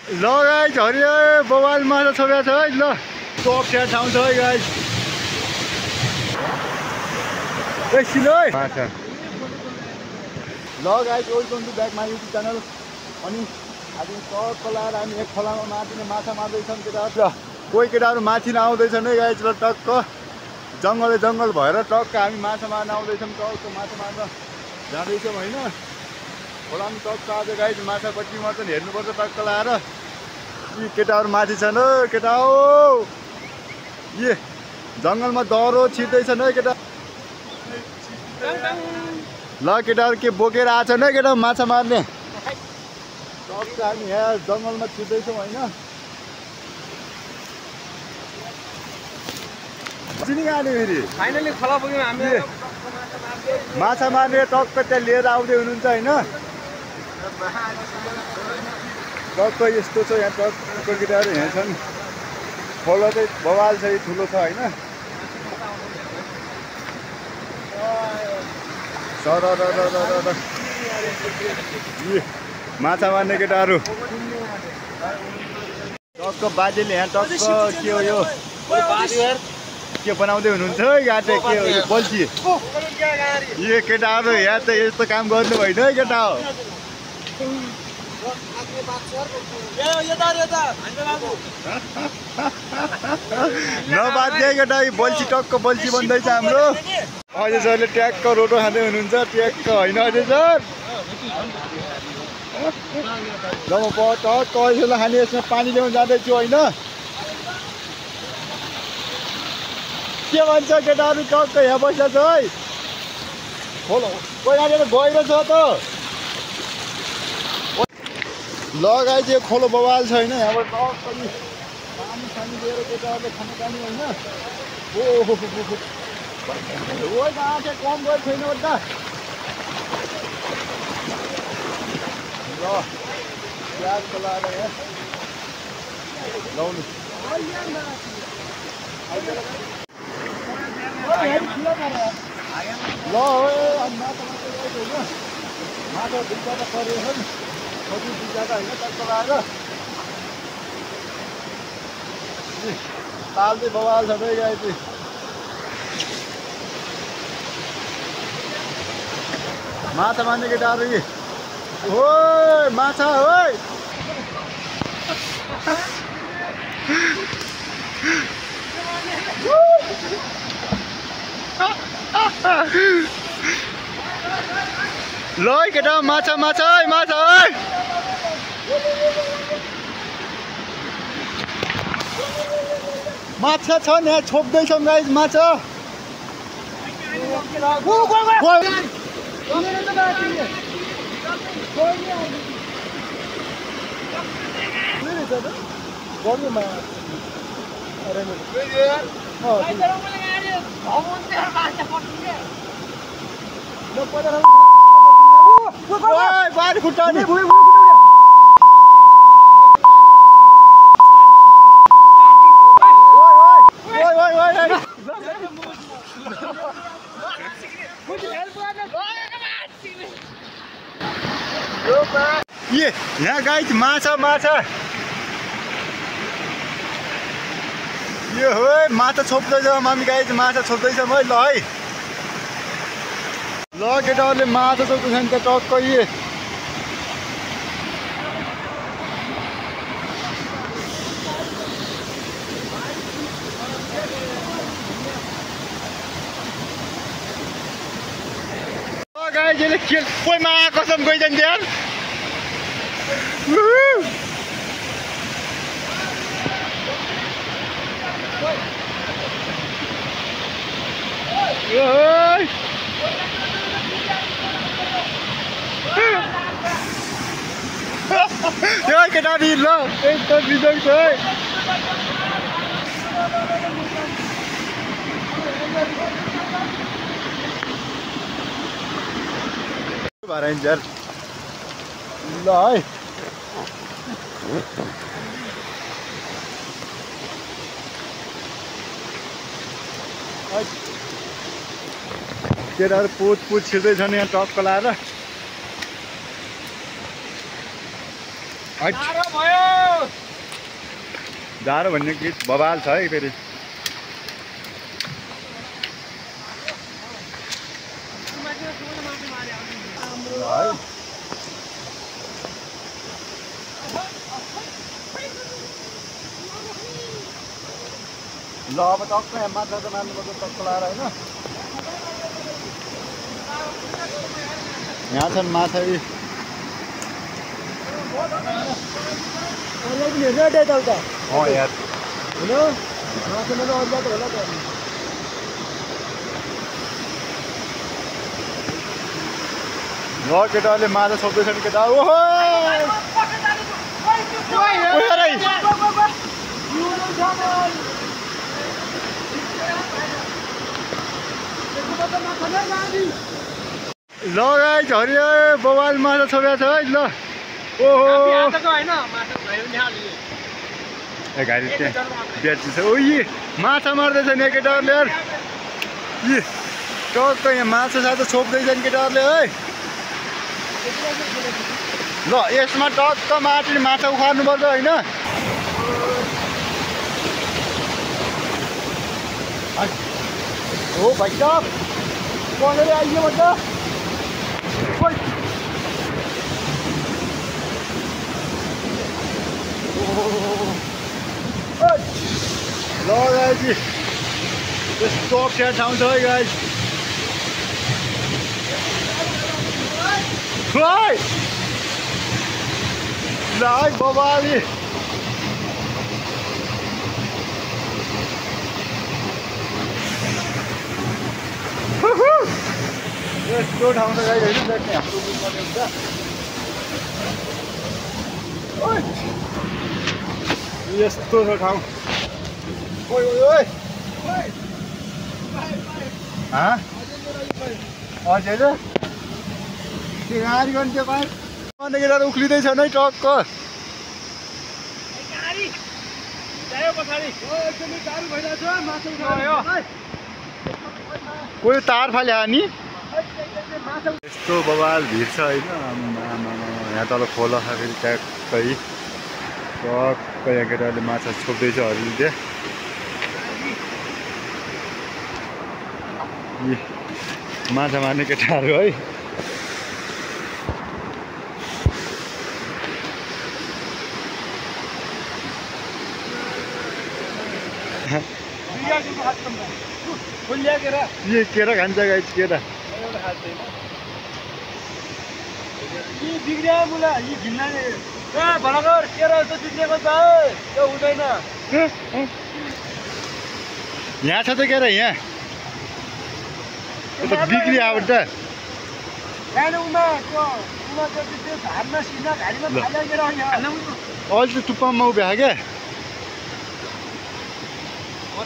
ल गाइस हरियो बवाल माछा छोपेको छ है। ल टप स्याट ठाउँ छ है गाइस। एकछिन है माछा। ल guys welcome to back my YouTube channel. अनि आज टक्क लाएर हामी एक खोलामा माथिने माछा मार्दैछौँ केटाहरू। कोही केटाहरू माथि आउँदैछन् है गाइस। र टक्क जङ्गल भएर टक्क हामी माछा मार्न आउँदैछौँ। टक्क माछा मार्न जाँदैछौँ होइन। खोलामा टक्क आज गाइस माछा कति मर्छन् हेर्नुपर्छ टक्क लाएर। यी केटाहरू माथि छन् हो केटा हो। ए जङ्गलमा दह्रो छिर्दैछन् है केटा। ल केटाहरू के बोकेर आछन् है केटा माछा मार्ने। टक्क हामी यहाँ जङ्गलमा छिर्दैछौँ होइन। चिनी खाने फेरि फाइनली खोला पुग्यौँ हामी। माछा मार्ने टक्क त्यहाँ लिएर आउँदै हुनुहुन्छ होइन। टक्क यस्तो छ यहाँ टक्क केटाहरू यहाँ छन्। खोला चाहिँ बवाल छ ठुलो छ होइन। माछा मार्ने केटाहरू टक्क बाजेले यहाँ टक्क के हो यो के बनाउँदै हुनुहुन्छ है। यहाँ चाहिँ के हो यो बल्छी। यो केटाहरू यहाँ त यस्तो काम गर्नु भएन है केटा हो। नबाध्य केटा बल्छी टक्क बल्छी बन्दैछ हाम्रो। अजय सरले ट्याक्क रोटो खाँदै हुनुहुन्छ। ट्याक्क होइन अजय सर। जब म टक्क अजयलाई खाने यसमा पानी ल्याउनु जाँदैछु होइन। के भन्छ केटाहरू टक्क यहाँ बस्दा छ है। खोलो कोही यहाँनिर गएर छ त। ल गाइस यो खोलो बवाल छ होइन। यहाँबाट टक्क पानी सानी लिएर केटाहरूले खाने पानी होइन। ओहो आँखे कम गएको छैन त। ल प्याज खोलाएर यहाँ लाउनु। ल माछा दुईवटा त परेको छ नि। कति दुईवटा होइन टक्क लगाएर ताल चाहिँ बवाल छ है गाई चाहिँ। माछा मार्ने केटाहरू कि हो माछा हो। ल केटा माछा माछा है माछा है। माछा छ नि यहाँ छोप्दैछौँ गाइस माछा। बारी खुट्टा ये यहाँ गाइस माछा माछा यो हो माछा छोप्दैछ मामी गाइस माछा छोप्दैछ है। ल है ल केटाहरूले माछा छोप्दैछन् त टक्क यी। गाइस यसले के कोही मा कसम गइछन् ध्यान। यो केटारी ल एकदम बिजोङ छ है। भराइन्छ ल है। केटाहरू पुछ छिर्दैछन् यहाँ टक्क लाएर। जाडो भन्ने गीत बवाल छ है फेरि ल अब टक्क यहाँ माछा त मार्नुपर्छ टक्क लाएर होइन यहाँ छन् माछा यार ल केटाहरूले माछा छोप्दैछन् केटा ओहो ल गाइस हरियो बवाल माछा छोपेको छ है ल ओहो गाडी त्यहाँ बेच्नु छ ओ यी माछा मार्दैछ नि केटाहरूले यार यी टक्क यहाँ माछा साथै छोप्दैछन् केटाहरूले है ल यसमा टक्क माटी माछा उखार्नुपर्छ होइन हो भाइ साहब कसरी आइयो भन्छ ल गाइस यस्तो अप्ठ्यारो ठाउँ छ है गाइस ल है बबाली यस्तो ठाउँ त गाई होइन देख्ने हाम्रो बुझ्नुपर्ने हुन्छ यस्तो छ ठाउँ ओइ ओइ ओइ हजुर त्यो गाडी गर्ने त्यो पाइ अन्त केटा उक्लिँदैछ नै टक्क कोही तार फाल्यो नि यस्तो बवाल भिड छ होइन यहाँ तल खोला छ फेरि ट्याक्कै टक्क यहाँ केटाहरूले माछा छोप्दैछ अरूले माछा मार्ने केटाहरू है ये केरा खान्छ गाइस केरा यहाँ छ त केरा यहाँ बिग्रियो अब त अहिले त टुप्पामा उभ्या क्या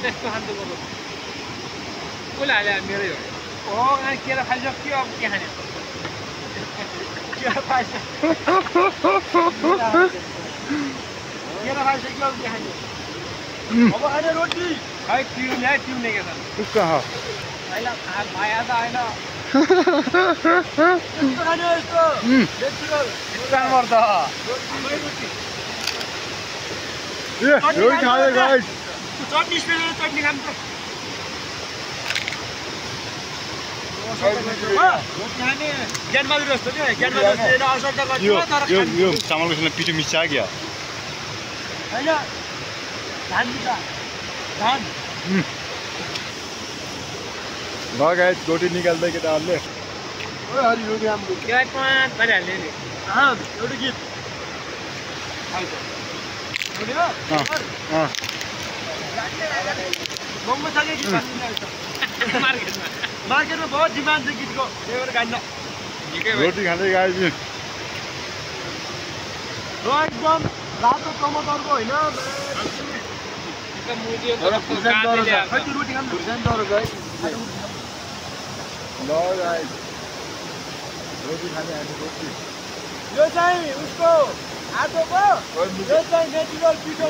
त्यस्तो खान्छु बरु कसले हाल्यो मेरै हो केरा खाइसक्यो के अब के खाने केरा खाइसक्यो अब के खाने अब खाने रोटी खै तिउने के छ कहाँ पहिला भाया त होइन यस्तो खाने यस्तो पर्छ रोटी खायो गाइस चटनी स्पेसल चटनी खान्छ ज्ञानबहादुर जस्तो क्या ज्ञानबहादुर असर त गर्छ तर यो चामलको साथमा पिठो मिसा क्या होइन धान मिसा धान ल गाइस रोटी निकाल्दै केटाहरूले हरि रोटी राम्रो क्या पाँच पारिहाल्ने नि एउटा गीत मार्केटमा बहुत डिमान्ड छ गीतको त्यही भएर गाड्न रोटी खाँदै गाइस एकदम रातो टमाटरको होइन ल गाइस रोटी खाने हामी रोटी यो चाहिँ उसको आजोको यो चाहिँ नेचुरल पिठो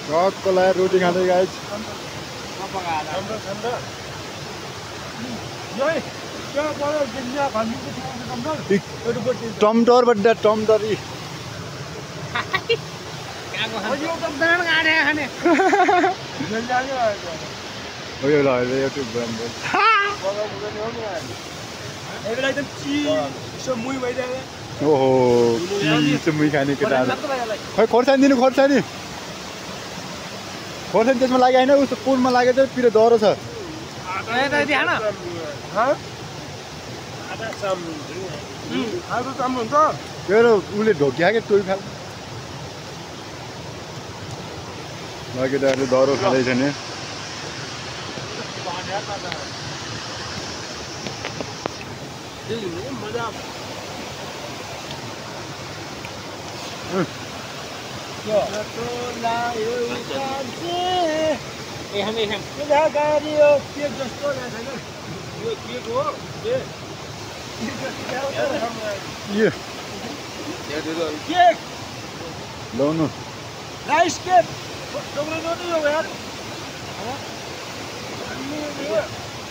टक्क लगाएर रोटी खाँदै गाइस टमटर बड्डा टमटर यी हो यो ल युट्युब ब्रान्ड ओहो मुई खाने केटाहरू खै खोर्सानी दिनु खोर्सानी खोर्सानी त्यसमा लाग्यो होइन उसको पुनमा लागेको चाहिँ पिरो डह्रो छ त्यो उसले ढोक्या के टोइ खाल केटाहरूले डह्रो खाँदैछ नि लाउनु राइस केक यार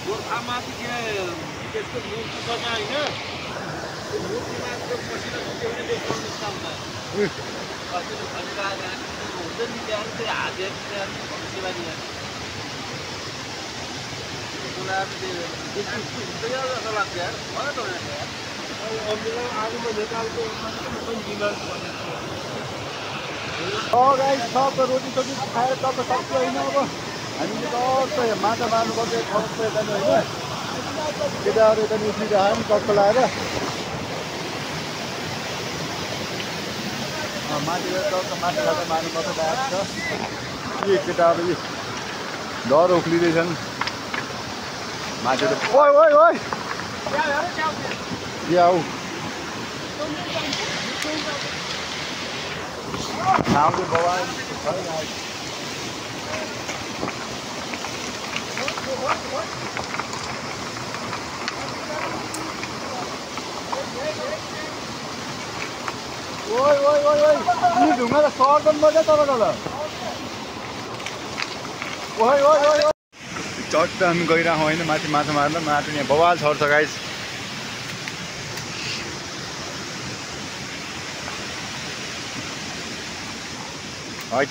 गोर्खामाथि के त्यसको मूर्ति बनायो होइन मूर्तिमाको पसिना सुकेउने देखाउने काममा कतिले भनिरहेको हुन्छ नि त्यहाँ चाहिँ हाजेर सेवा दिएर जस्तो लाग्छ यार मलाई त आगोमा नेपालको सब रोटी सोटी खाएर टक्क सक्यो होइन अब हामीले टक्क माछा मार्नुपर्छ टक्क यता नि होइन केटाहरू यता नि उफ्रिरहेको नि टक्क लगाएर माथिबाट टक्क माछाबाट मार्नुपर्छ भएको छ के केटाहरू यी डह्रो उक्लिँदैछन् माथि त ओइ ओइ ओइ आऊ आउँदै बवाल ओइ ओइ ओइ ओइ यी ढुङ्गा त सर्दन पर्छ तर ओइ ओइ ओइ चट्ट हामी गइरहेको होइन माथि माछा मार्न माथि यहाँ बवाल छर्छ गाइस हट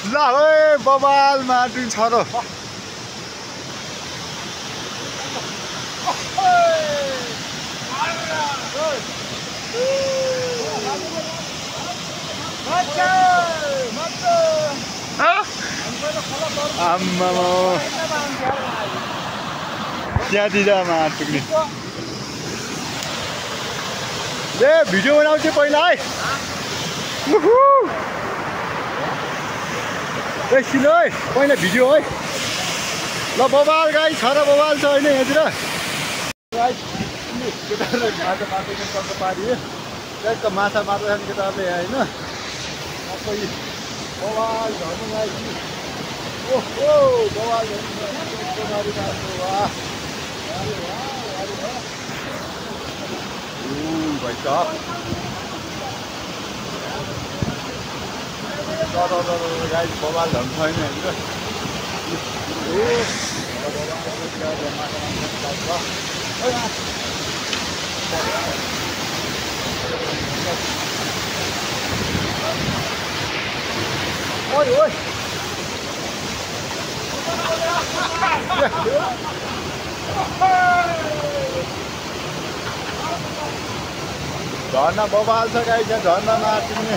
ल ओए बवाल मार्टिन छ र आम्मा त्यहाँ दिँदा मार्टुक्ने ए भिडियो बनाउँछु पहिला है एकछिन है पहिला भिडियो है ल बवाल गाई छ र बवाल छ होइन यहाँतिर केटाहरूले माछा मार्दैन टक्क पारियो ट्याक्क माछा मार्दैछन् केटाहरूले होइन सबै बवाल झर्नु गाई ओहो बवाल भाइ साहब गाई बवाल झन् छैन ओइ ओइ झर्ना बवाल छ गाई त्यहाँ झर्ना मार्टिने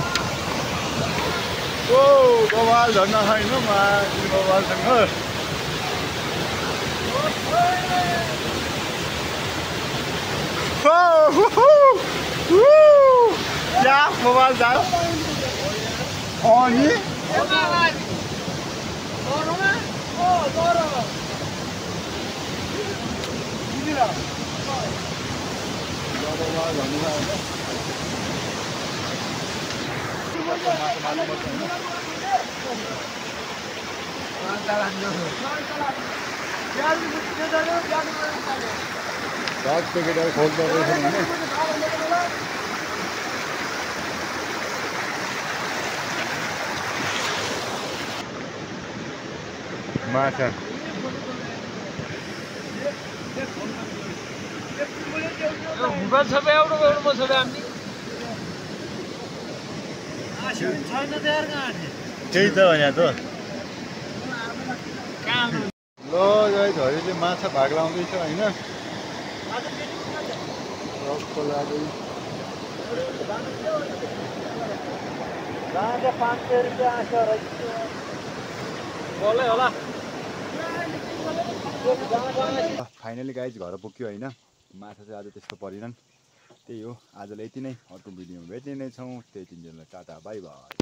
ओ बवाल झर्ना छैन मार्टिने बवालसँग क्या बवाल जाओ अनि केटाहरू खोज्दो रहेछ भने माछा मोबाइल सबै एउटा गर्नु सबै हामी छैन त्यहाँ कहाँ त्यही त यहाँ त कहाँ ल गाइस हरिले माछा भाग लाउँदैछ होइन रकको लागि 500 रुपियाँ आएको रहेछ होला फाइनली गाइस घर पुग्यो होइन माछा चाहिँ आज त्यस्तो परिनन् त्यही हो आजलाई यति नै अर्को भिडियोमा भेट्ने नै छौँ त्यही दिनलाई टाटा बाई बाई